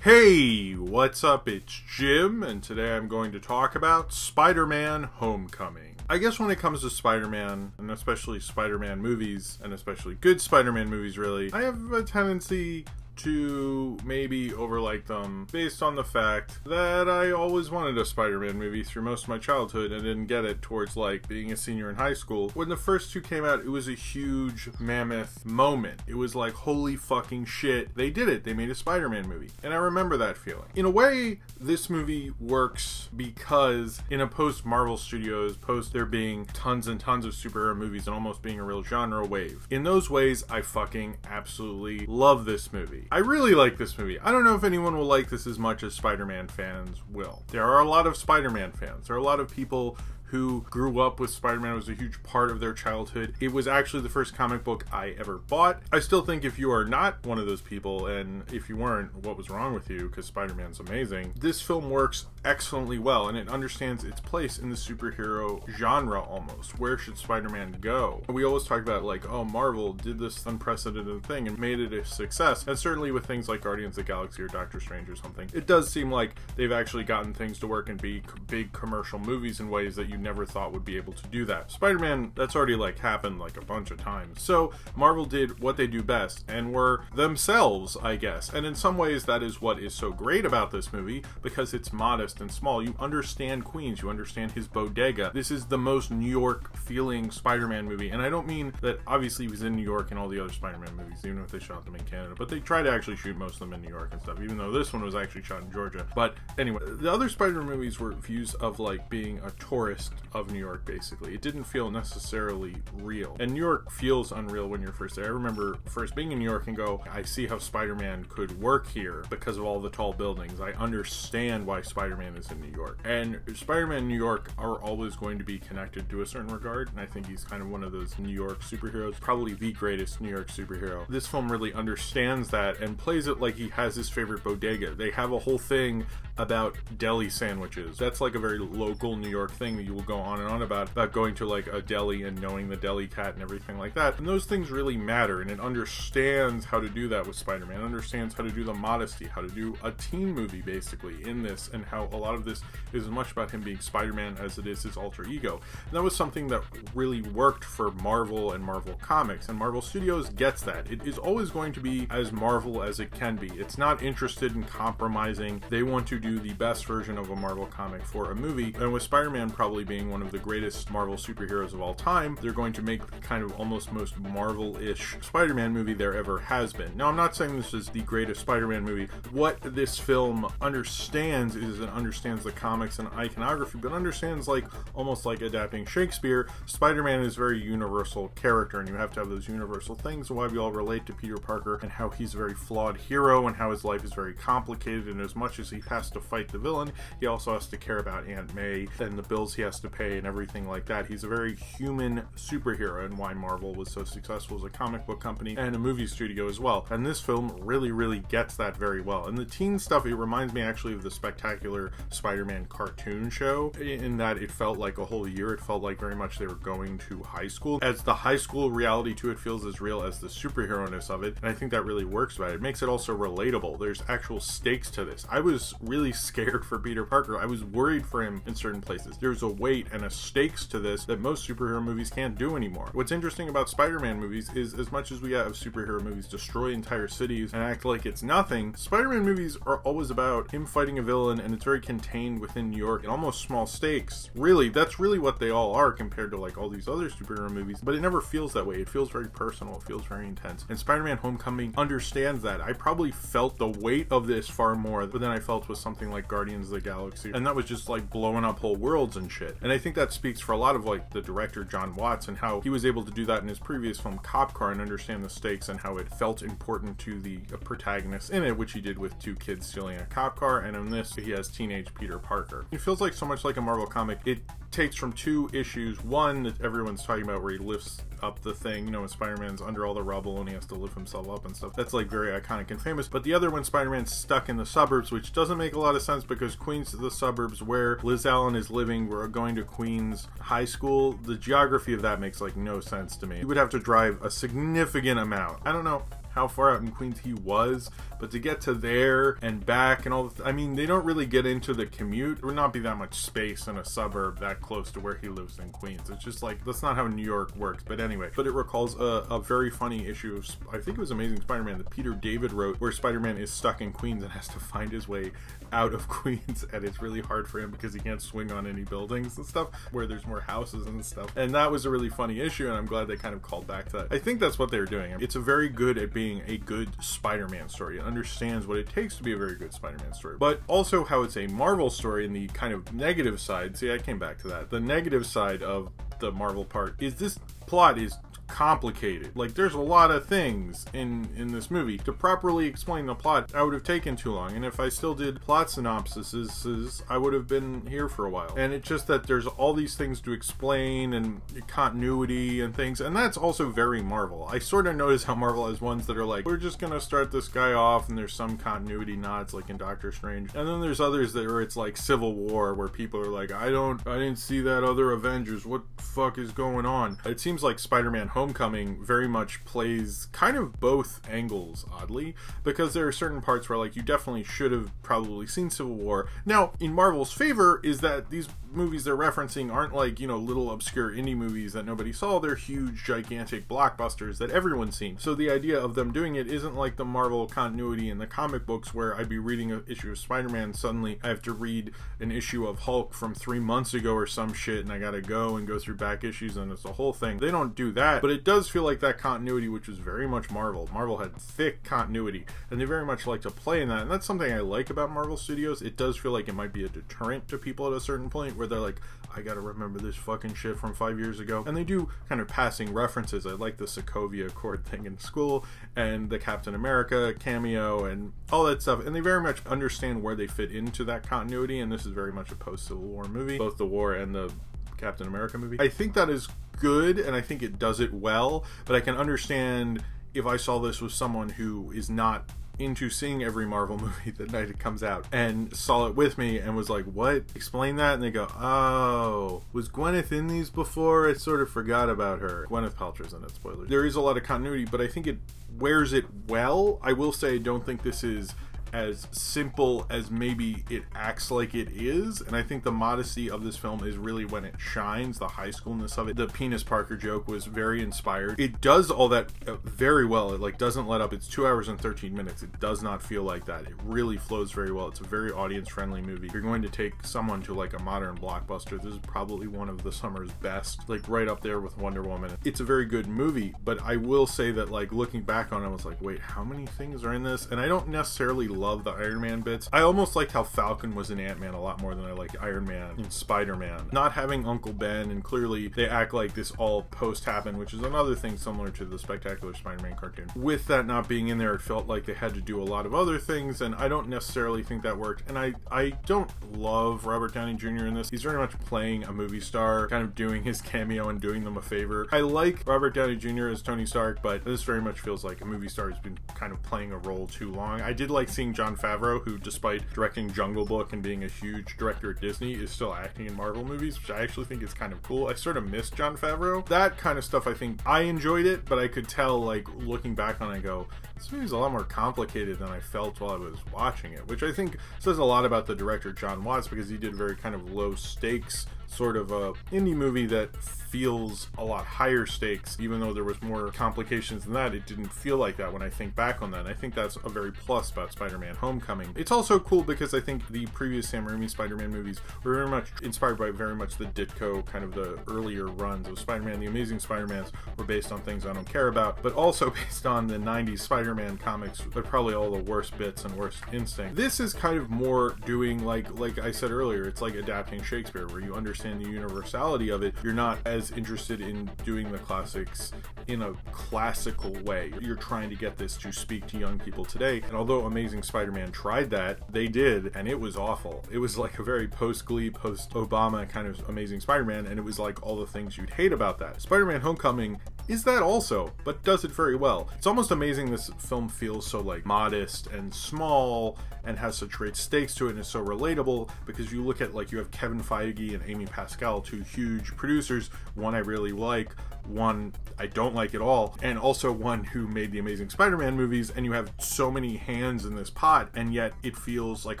Hey, what's up? It's Jim, and today I'm going to talk about Spider-Man Homecoming. I guess when it comes to Spider-Man, and especially Spider-Man movies, and especially good Spider-Man movies really, I have a tendency to maybe overlike them based on the fact that I always wanted a Spider-Man movie through most of my childhood and didn't get it towards like being a senior in high school. When the first two came out, it was a huge mammoth moment. It was like, holy fucking shit, they did it. They made a Spider-Man movie. And I remember that feeling. In a way, this movie works because in a post-Marvel Studios, post there being tons and tons of superhero movies and almost being a real genre wave. In those ways, I fucking absolutely love this movie. I really like this movie. I don't know if anyone will like this as much as Spider-Man fans will. There are a lot of Spider-Man fans. There are a lot of people who grew up with Spider-Man. It was a huge part of their childhood. It was actually the first comic book I ever bought. I still think if you are not one of those people, and if you weren't, what was wrong with you, because Spider-Man's amazing, this film works excellently well, and it understands its place in the superhero genre almost. Where should Spider-Man go? We always talk about like, oh, Marvel did this unprecedented thing and made it a success, and certainly with things like Guardians of the Galaxy or Doctor Strange or something, it does seem like they've actually gotten things to work and be big commercial movies in ways that you never thought would be able to do that. Spider-Man, that's already like happened like a bunch of times. So Marvel did what they do best and were themselves, I guess. And in some ways that is what is so great about this movie, because it's modest and small. You understand Queens, you understand his bodega. This is the most New York feeling Spider-Man movie. And I don't mean that obviously he was in New York in all the other Spider-Man movies, even if they shot them in Canada, but they try to actually shoot most of them in New York and stuff, even though this one was actually shot in Georgia. But anyway, the other Spider-Man movies were views of like being a tourist of New York, basically. It didn't feel necessarily real. And New York feels unreal when you're first there. I remember first being in New York and go, I see how Spider-Man could work here because of all the tall buildings. I understand why Spider-Man is in New York. And Spider-Man and New York are always going to be connected to a certain regard, and I think he's kind of one of those New York superheroes, probably the greatest New York superhero. This film really understands that and plays it like he has his favorite bodega. They have a whole thing about deli sandwiches. That's like a very local New York thing that you will go on and on about going to like a deli and knowing the deli cat and everything like that. And those things really matter, and it understands how to do that with Spider-Man. It understands how to do the modesty, how to do a teen movie basically in this, and how a lot of this is as much about him being Spider-Man as it is his alter ego. And that was something that really worked for Marvel and Marvel Comics, and Marvel Studios gets that. It is always going to be as Marvel as it can be. It's not interested in compromising. They want to do the best version of a Marvel comic for a movie, and with Spider-Man probably being one of the greatest Marvel superheroes of all time, they're going to make kind of almost most Marvel-ish Spider-Man movie there ever has been. Now, I'm not saying this is the greatest Spider-Man movie. What this film understands is it understands the comics and iconography, but understands like almost like adapting Shakespeare. Spider-Man is a very universal character, and you have to have those universal things, why we all relate to Peter Parker and how he's a very flawed hero and how his life is very complicated, and as much as he has to fight the villain, he also has to care about Aunt May and the bills he has to pay and everything like that. He's a very human superhero, and why Marvel was so successful as a comic book company and a movie studio as well. And this film really gets that very well. And the teen stuff, it reminds me actually of the Spectacular Spider-Man cartoon show, in that it felt like a whole year. It felt like very much they were going to high school, as the high school reality to it feels as real as the superhero-ness of it, and I think that really works about it. It makes it also relatable. There's actual stakes to this. I was really scared for Peter Parker. I was worried for him in certain places. There's a weight and a stakes to this that most superhero movies can't do anymore. What's interesting about Spider-Man movies is, as much as we have superhero movies destroy entire cities and act like it's nothing, Spider-Man movies are always about him fighting a villain, and it's very contained within New York and almost small stakes. Really, that's really what they all are compared to like all these other superhero movies, but it never feels that way. It feels very personal. It feels very intense. And Spider-Man Homecoming understands that. I probably felt the weight of this far more than I felt with something like Guardians of the Galaxy, and that was just like blowing up whole worlds and shit. And I think that speaks for a lot of like the director John Watts and how he was able to do that in his previous film Cop Car and understand the stakes and how it felt important to the protagonist in it, which he did with two kids stealing a cop car, and in this he has teenage Peter Parker. It feels like so much like a Marvel comic. It takes from two issues. One that everyone's talking about where he lifts up the thing, you know, when Spider-Man's under all the rubble and he has to lift himself up and stuff. That's like very iconic and famous. But the other when Spider-Man's stuck in the suburbs, which doesn't make a lot of sense because Queens is the suburbs where Liz Allen is living. We're going to Queens High School. The geography of that makes like no sense to me. You would have to drive a significant amount. I don't know how far out in Queens he was, but to get to there and back and all I mean, they don't really get into the commute. There would not be that much space in a suburb that close to where he lives in Queens. It's just like, that's not how New York works. But anyway, but it recalls a very funny issue of, I think it was Amazing Spider-Man that Peter David wrote, where Spider-Man is stuck in Queens and has to find his way out of Queens, and it's really hard for him because he can't swing on any buildings and stuff where there's more houses and stuff. And that was a really funny issue, and I'm glad they kind of called back to that. I think that's what they're doing. It's a very good at being a good Spider-Man story. It understands what it takes to be a very good Spider-Man story, but also how it's a Marvel story in the kind of negative side. See, I came back to that. The negative side of the Marvel part is this plot is complicated. Like, there's a lot of things in this movie. To properly explain the plot, I would have taken too long, and if I still did plot synopsises, I would have been here for a while. And it's just that there's all these things to explain and continuity and things, and that's also very Marvel. I sort of notice how Marvel has ones that are like, we're just gonna start this guy off, and there's some continuity nods, like in Doctor Strange, and then there's others that are, it's like Civil War, where people are like, I didn't see that other Avengers, what the fuck is going on? It seems like Spider-Man Homecoming very much plays kind of both angles, oddly, because there are certain parts where, like, you definitely should have probably seen Civil War. Now, in Marvel's favor is that these movies they're referencing aren't like, you know, little obscure indie movies that nobody saw. They're huge, gigantic blockbusters that everyone's seen. So the idea of them doing it isn't like the Marvel continuity in the comic books where I'd be reading an issue of Spider-Man, suddenly I have to read an issue of Hulk from 3 months ago or some shit, and I gotta go through back issues, and it's a whole thing. They don't do that, but it does feel like that continuity, which is very much Marvel. Marvel had thick continuity, and they very much like to play in that, and that's something I like about Marvel Studios. It does feel like it might be a deterrent to people at a certain point, where they're like, I gotta remember this fucking shit from 5 years ago. And they do kind of passing references. I like the Sokovia Accord thing in school, and the Captain America cameo, and all that stuff, and they very much understand where they fit into that continuity, and this is very much a post-Civil War movie, both the war and the Captain America movie. I think that is good, and I think it does it well, but I can understand if I saw this with someone who is not into seeing every Marvel movie the night it comes out and saw it with me and was like, what? Explain that? And they go, oh, was Gwyneth in these before? I sort of forgot about her. Gwyneth Paltrow's in it, spoilers. There is a lot of continuity, but I think it wears it well. I will say I don't think this is as simple as maybe it acts like it is, and I think the modesty of this film is really when it shines, the high schoolness of it. The Penis Parker joke was very inspired. It does all that very well. It like doesn't let up. It's 2 hours and 13 minutes. It does not feel like that. It really flows very well. It's a very audience-friendly movie. If you're going to take someone to like a modern blockbuster, this is probably one of the summer's best, like right up there with Wonder Woman. It's a very good movie, but I will say that, like, looking back on it, I was like, wait, how many things are in this? And I don't necessarily love the Iron Man bits. I almost liked how Falcon was in Ant-Man a lot more than I liked Iron Man in Spider-Man. Not having Uncle Ben, and clearly they act like this all post happened, which is another thing similar to the Spectacular Spider-Man cartoon. With that not being in there, it felt like they had to do a lot of other things, and I don't necessarily think that worked. And I don't love Robert Downey Jr. in this. He's very much playing a movie star, kind of doing his cameo and doing them a favor. I like Robert Downey Jr. as Tony Stark, but this very much feels like a movie star who's been kind of playing a role too long. I did like seeing Jon Favreau, who despite directing Jungle Book and being a huge director at Disney, is still acting in Marvel movies, which I actually think is kind of cool. I sort of miss Jon Favreau. That kind of stuff, I think I enjoyed it, but I could tell, like, looking back on it, I go, this movie's a lot more complicated than I felt while I was watching it, which I think says a lot about the director John Watts, because he did very kind of low stakes sort of a indie movie that feels a lot higher stakes. Even though there was more complications than that, it didn't feel like that when I think back on that. And I think that's a very plus about Spider-Man Homecoming. It's also cool because I think the previous Sam Raimi Spider-Man movies were very much inspired by very much the Ditko, kind of the earlier runs of Spider-Man. The Amazing Spider-Mans were based on things I don't care about, but also based on the 90s Spider-Man comics. They're probably all the worst bits and worst instinct. This is kind of more doing, like I said earlier, it's like adapting Shakespeare, where you understand the universality of it. You're not as interested in doing the classics in a classical way. You're trying to get this to speak to young people today. And although Amazing Spider-Man tried that, they did, and it was awful. It was like a very post-Glee, post-Obama kind of Amazing Spider-Man, and it was like all the things you'd hate about that. Spider-Man Homecoming is that also, but does it very well. It's almost amazing this film feels so like modest and small and has such great stakes to it and is so relatable, because you look at, like, you have Kevin Feige and Amy Pascal, two huge producers, one I really like, one I don't like at all, and also one who made the Amazing Spider-Man movies, and you have so many hands in this pot, and yet it feels like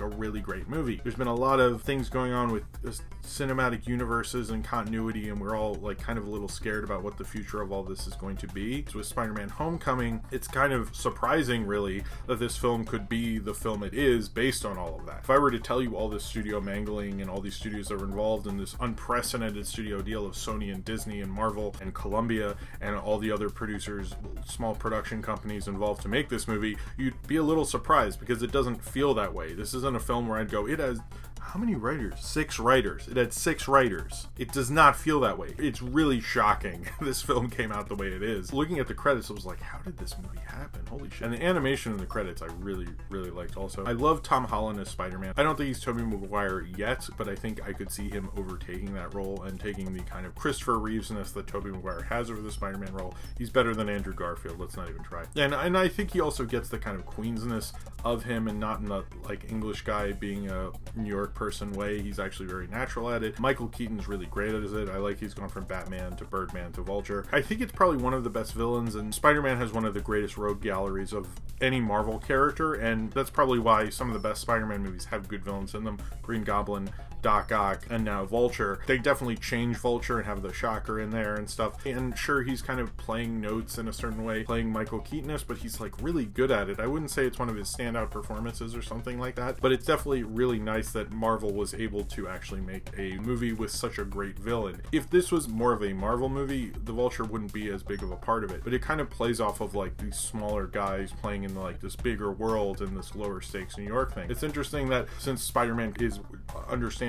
a really great movie. There's been a lot of things going on with this cinematic universes and continuity, and we're all like kind of a little scared about what the future of all this is going to be. So with Spider-Man Homecoming, it's kind of surprising really that this film could be the film it is based on all of that. If I were to tell you all this studio mangling and all these studios that are involved in this unprecedented studio deal of Sony and Disney and Marvel and Columbia and all the other producers, small production companies involved to make this movie, you'd be a little surprised, because it doesn't feel that way. This isn't a film where I'd go, it has how many writers? 6 writers. It had 6 writers. It does not feel that way. It's really shocking this film came out the way it is. Looking at the credits, I was like, how did this movie happen? Holy shit. And the animation in the credits I really, really liked also. I love Tom Holland as Spider-Man. I don't think he's Tobey Maguire yet, but I think I could see him overtaking that role and taking the kind of Christopher Reeves-ness that Tobey Maguire has over the Spider-Man role. He's better than Andrew Garfield, let's not even try. And I think he also gets the kind of Queensness of him, and not in the like English guy being a New York person way. He's actually very natural at it. Michael Keaton's really great at it. I like he's gone from Batman to Birdman to Vulture. I think it's probably one of the best villains, and Spider-Man has one of the greatest rogue galleries of any Marvel character, and that's probably why some of the best Spider-Man movies have good villains in them. Green Goblin, Doc Ock, and now Vulture. They definitely change Vulture and have the Shocker in there and stuff. And sure, he's kind of playing notes in a certain way, playing Michael Keaton-ness, but he's like really good at it. I wouldn't say it's one of his standout performances or something like that, but it's definitely really nice that Marvel was able to actually make a movie with such a great villain. If this was more of a Marvel movie, the Vulture wouldn't be as big of a part of it, but it kind of plays off of like these smaller guys playing in like this bigger world and this lower stakes New York thing. It's interesting that since Spider-Man is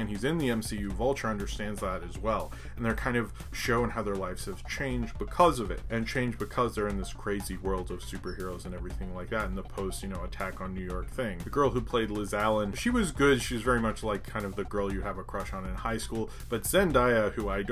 he's in the MCU, Vulture understands that as well, and they're kind of showing how their lives have changed because of it, and changed because they're in this crazy world of superheroes and everything like that in the post, Attack on New York thing. The girl who played Liz Allen, she was good. She was very much like kind of the girl you have a crush on in high school, but Zendaya, who I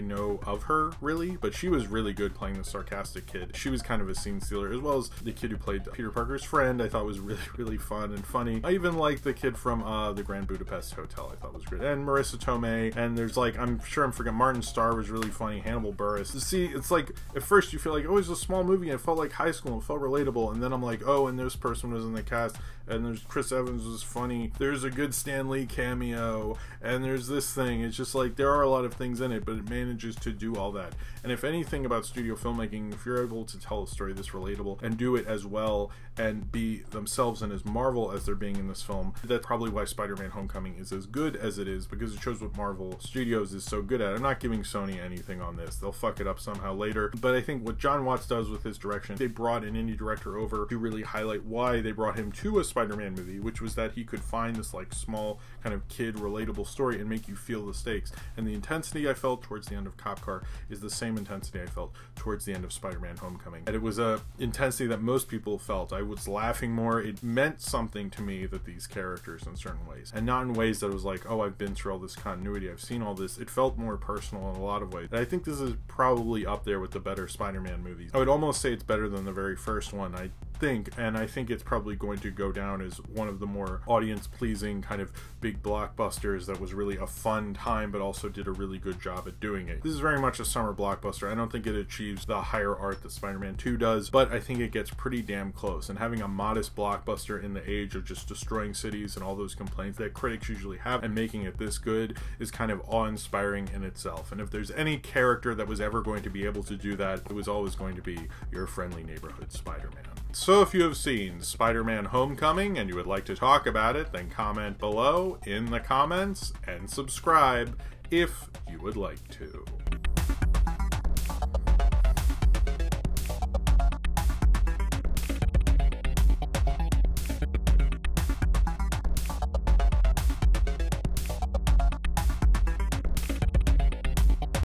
know of her really, but she was really good playing the sarcastic kid. She was kind of a scene stealer, as well as the kid who played Peter Parker's friend. I thought was really, really fun and funny. I even liked the kid from the Grand Budapest Hotel. I thought was great. And Marissa Tomei, and there's like, I'm forgetting, Martin Starr was really funny, Hannibal Buress. See, it's like, at first you feel like, oh, it's a small movie, and it felt like high school, and it felt relatable, and then I'm like, oh, and this person was in the cast, and there's Chris Evans was funny, there's a good Stan Lee cameo, and there's this thing. It's just like, there are a lot of things in it, but it manages to do all that. And if anything about studio filmmaking, if you're able to tell a story this relatable and do it as well and be themselves and as Marvel as they're being in this film, that's probably why Spider-Man Homecoming is as good as it is, because it shows what Marvel Studios is so good at. I'm not giving Sony anything on this. They'll fuck it up somehow later. But I think what John Watts does with his direction, they brought an indie director over to really highlight why they brought him to a Spider-Man movie, which was that he could find this like small kind of kid relatable story and make you feel the stakes. And the intensity I felt towards the end of Cop Car is the same intensity I felt towards the end of Spider-Man Homecoming. And it was a intensity that most people felt. I was laughing more. It meant something to me that these characters in certain ways, and not in ways that was like, oh, I've been through all this continuity, I've seen all this. It felt more personal in a lot of ways. And I think this is probably up there with the better Spider-Man movies. I would almost say it's better than the very first one, I think, and I think it's probably going to go down as one of the more audience-pleasing kind of big blockbusters that was really a fun time, but also did a really good job at doing it. This is very much a summer blockbuster. I don't think it achieves the higher art that Spider-Man 2 does, but I think it gets pretty damn close. And having a modest blockbuster in the age of just destroying cities and all those complaints that critics usually have, and making it this good, is kind of awe-inspiring in itself. And if there's any character that was ever going to be able to do that, it was always going to be your friendly neighborhood Spider-Man. So if you have seen Spider-Man Homecoming and you would like to talk about it, then comment below in the comments and subscribe if you would like to.